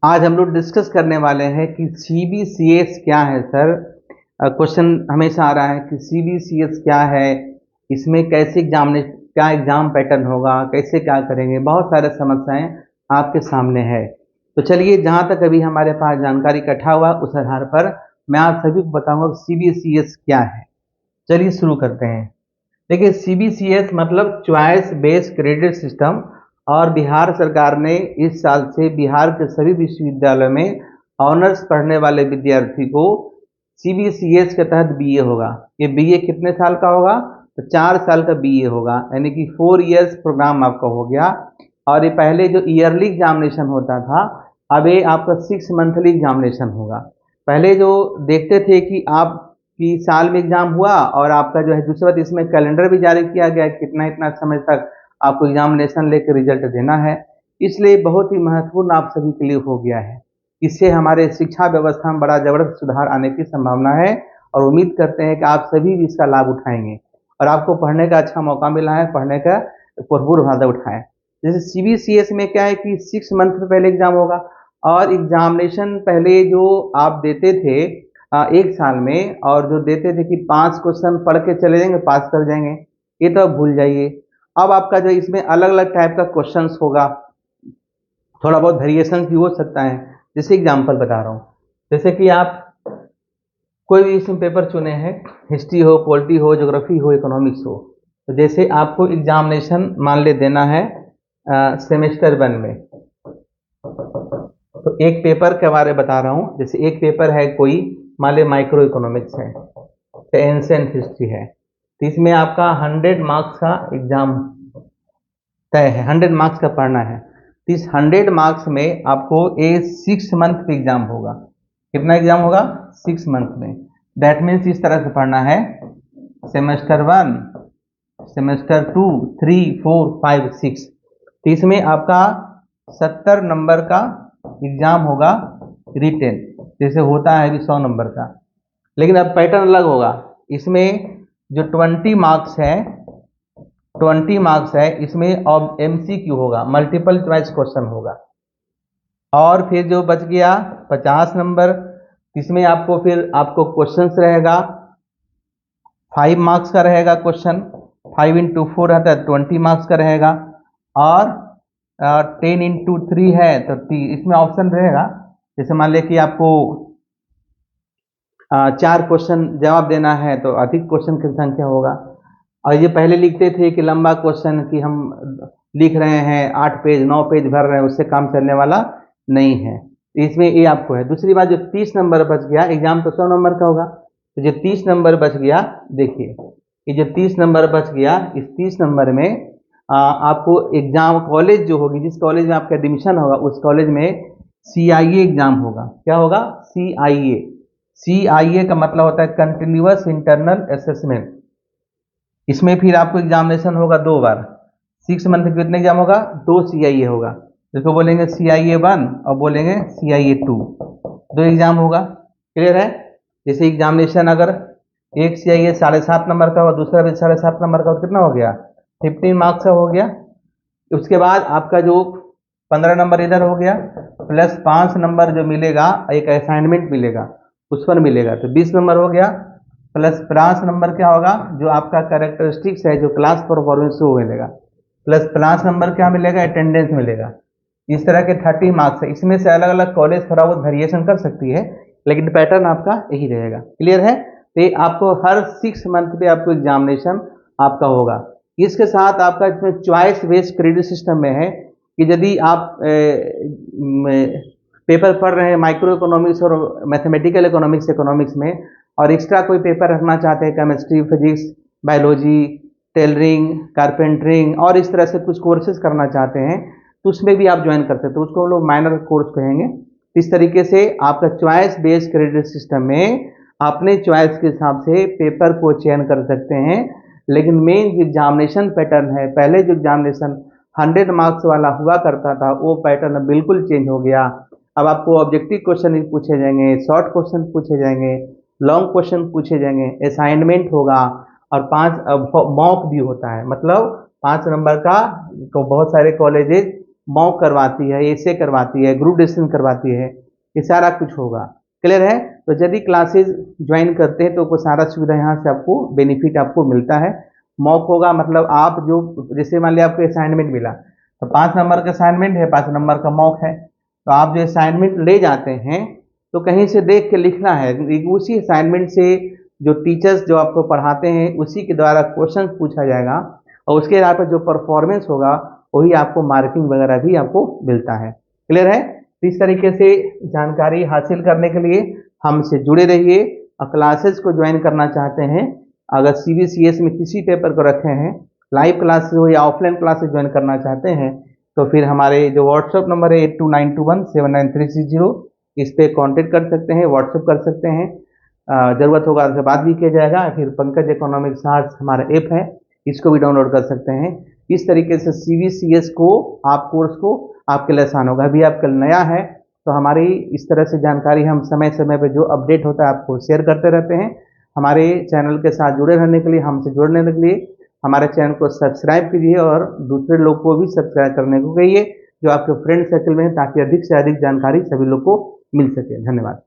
आज हम लोग डिस्कस करने वाले हैं कि सीबीसीएस क्या है सर। क्वेश्चन हमेशा आ रहा है कि सीबीसीएस क्या है, इसमें कैसे क्या एग्जाम पैटर्न होगा, कैसे क्या करेंगे, बहुत सारे समस्याएं आपके सामने है। तो चलिए, जहां तक अभी हमारे पास जानकारी इकट्ठा हुआ उस आधार पर मैं आप सभी को बताऊंगा सीबीसीएस क्या है। चलिए शुरू करते हैं। देखिए, सीबीसीएस मतलब चॉइस बेस्ड क्रेडिट सिस्टम, और बिहार सरकार ने इस साल से बिहार के सभी विश्वविद्यालयों में ऑनर्स पढ़ने वाले विद्यार्थी को सीबीसीएस के तहत बीए होगा। ये बीए कितने साल का होगा? तो 4 साल का बीए होगा, यानी कि 4 इयर्स प्रोग्राम आपका हो गया। और ये पहले जो ईयरली एग्जामिनेशन होता था, अब ये आपका 6 मंथली एग्जामिनेशन होगा। पहले जो देखते थे कि आप कि साल में एग्जाम हुआ और आपका जो है, दूसरी बात इसमें कैलेंडर भी जारी किया गया है कितना इतना समय तक आपको एग्जामिनेशन लेकर रिजल्ट देना है। इसलिए बहुत ही महत्वपूर्ण आप सभी के लिए हो गया है। इससे हमारे शिक्षा व्यवस्था में बड़ा जबरदस्त सुधार आने की संभावना है, और उम्मीद करते हैं कि आप सभी भी इसका लाभ उठाएंगे और आपको पढ़ने का अच्छा मौका मिला है, पढ़ने का भरपूर फायदा उठाएं। जैसे सीबीसीएस में क्या है कि 6 मंथ पहले एग्जाम होगा, और एग्जामिनेशन पहले जो आप देते थे 1 साल में, और जो देते थे कि 5 क्वेश्चन पढ़ के चले जाएंगे पास कर जाएंगे, ये तो अब भूल जाइए। अब आपका जो इसमें अलग अलग टाइप का क्वेश्चंस होगा, थोड़ा बहुत वेरिएशन भी हो सकता है। जैसे एग्जांपल बता रहा हूँ, जैसे कि आप कोई भी इसमें पेपर चुने हैं, हिस्ट्री हो, पॉलिटी हो, ज्योग्राफी हो, इकोनॉमिक्स हो। तो जैसे आपको एग्जामिनेशन मान ले देना है सेमेस्टर 1 में, तो एक पेपर के बारे में बता रहा हूँ। जैसे एक पेपर है कोई, मान ले माइक्रो इकोनॉमिक्स है, तो एंशिएंट हिस्ट्री है, तो इसमें आपका 100 मार्क्स का एग्जाम तय है, 100 मार्क्स का पढ़ना है। तो इस 100 मार्क्स में आपको 6 मंथ पे एग्जाम होगा। कितना एग्जाम होगा? 6 मंथ में। दैट मीन्स इस तरह से पढ़ना है, सेमेस्टर 1, सेमेस्टर 2, 3, 4, 5, 6। तो इसमें आपका 70 नंबर का एग्जाम होगा रिटेन, जैसे होता है अभी 100 नंबर का। लेकिन अब पैटर्न अलग होगा। इसमें जो 20 मार्क्स है इसमें अब एमसीक्यू होगा, मल्टीपल चॉइस क्वेश्चन होगा। और फिर जो बच गया 50 नंबर, इसमें आपको क्वेश्चंस रहेगा, 5 मार्क्स का रहेगा क्वेश्चन, 5 × 4 रहता है 20 मार्क्स का रहेगा, और 10 × 3 है तो इसमें ऑप्शन रहेगा। जैसे मान लिया कि आपको 4 क्वेश्चन जवाब देना है तो अधिक क्वेश्चन की संख्या होगा। और ये पहले लिखते थे कि लंबा क्वेश्चन कि हम लिख रहे हैं 8 पेज 9 पेज भर रहे हैं, उससे काम चलने वाला नहीं है। इसमें ये आपको है। दूसरी बात, जो 30 नंबर बच गया, एग्जाम तो 100 नंबर का होगा, तो जो 30 नंबर बच गया, देखिए ये जो 30 नंबर बच गया, इस 30 नंबर में आपको एग्जाम कॉलेज जो होगी, जिस कॉलेज में आपका एडमिशन होगा उस कॉलेज में सीआईए एग्जाम होगा। क्या होगा? सीआईए। सीआईए का मतलब होता है कंटिन्यूअस इंटरनल असेसमेंट। इसमें फिर आपको एग्जामिनेशन होगा 2 बार। 6 मंथ के कितने एग्जाम होगा? 2 सीआईए होगा, जिसको बोलेंगे CIA-1 और बोलेंगे CIA-2। 2 एग्जाम होगा। क्लियर है? जैसे एग्जामिनेशन अगर एक CIA 7.5 नंबर का हो, दूसरा भी 7.5 नंबर का हो, कितना हो गया? 15 मार्क्स का हो गया। उसके बाद आपका जो 15 नंबर इधर हो गया, प्लस 5 नंबर जो मिलेगा, एक असाइनमेंट मिलेगा उस पर मिलेगा, तो 20 नंबर हो गया। प्लस 50 नंबर क्या होगा? जो आपका कैरेक्टरिस्टिक्स है, जो क्लास परफॉर्मेंस वो मिलेगा। प्लस 50 नंबर क्या मिलेगा? अटेंडेंस मिलेगा। इस तरह के 30 मार्क्स है। इसमें से अलग अलग कॉलेज थोड़ा बहुत वेरिएशन कर सकती है, लेकिन पैटर्न आपका यही रहेगा। क्लियर है? तो ये आपको हर 6 मंथ पे आपको एग्जामिनेशन आपका होगा। इसके साथ आपका इसमें चॉइस बेस्ड क्रेडिट सिस्टम में है कि यदि आप पेपर पढ़ रहे हैं माइक्रो इकोनॉमिक्स और मैथमेटिकल इकोनॉमिक्स में, और एक्स्ट्रा कोई पेपर रखना चाहते हैं, chemistry, physics, biology, tailoring, carpentering और इस तरह से कुछ कोर्सेज करना चाहते हैं, तो उसमें भी आप ज्वाइन कर सकते हो। उसको हम लोग माइनर कोर्स कहेंगे। इस तरीके से आपका चॉइस बेस्ड क्रेडिट सिस्टम में अपने चॉइस के हिसाब से पेपर को चयन कर सकते हैं। लेकिन मेन जो एग्जामिनेशन पैटर्न है, पहले जो एग्जामिनेशन 100 मार्क्स वाला हुआ करता था, वो पैटर्न बिल्कुल चेंज हो गया। अब आपको ऑब्जेक्टिव क्वेश्चन पूछे जाएंगे, शॉर्ट क्वेश्चन पूछे जाएंगे, लॉन्ग क्वेश्चन पूछे जाएंगे, असाइनमेंट होगा, और 5 मॉक भी होता है। मतलब 5 नंबर का, तो बहुत सारे कॉलेजेस मॉक करवाती है, एसे करवाती है, ग्रुप डिस्कशन करवाती है, ये सारा कुछ होगा। क्लियर है? तो यदि क्लासेज ज्वाइन करते हैं तो कोई सारा सुविधा यहाँ से आपको बेनिफिट आपको मिलता है। मॉक होगा मतलब आप जो, जैसे मान लिया आपको असाइनमेंट मिला, तो 5 नंबर का असाइनमेंट है, 5 नंबर का मॉक है, तो आप जो असाइनमेंट ले जाते हैं तो कहीं से देख के लिखना है, उसी असाइनमेंट से जो टीचर्स जो आपको पढ़ाते हैं उसी के द्वारा क्वेश्चन पूछा जाएगा, और उसके आधार पर जो परफॉर्मेंस होगा वही आपको मार्किंग वगैरह भी आपको मिलता है। क्लियर है? तो इस तरीके से जानकारी हासिल करने के लिए हमसे जुड़े रहिए, और क्लासेस को ज्वाइन करना चाहते हैं, अगर CBCS में किसी पेपर को रखे हैं, लाइव क्लासेस हो या ऑफलाइन क्लासेस ज्वाइन करना चाहते हैं, तो फिर हमारे जो व्हाट्सएप नंबर है 8292179360, इस पे कांटेक्ट कर सकते हैं, व्हाट्सएप कर सकते हैं। ज़रूरत होगा तो बात भी किया जाएगा। फिर पंकज इकोनॉमिक्स आर्ट्स हमारा ऐप है, इसको भी डाउनलोड कर सकते हैं। इस तरीके से CBCS को आप कोर्स को आपके लिए आसान होगा। अभी आपका नया है तो हमारी इस तरह से जानकारी हम समय समय पे जो अपडेट होता है आपको शेयर करते रहते हैं। हमारे चैनल के साथ जुड़े रहने के लिए, हमसे जुड़ने के लिए हमारे चैनल को सब्सक्राइब कीजिए, और दूसरे लोग को भी सब्सक्राइब करने को कहिए जो आपके फ्रेंड सर्कल में है, ताकि अधिक से अधिक जानकारी सभी लोग को मिल सके। धन्यवाद।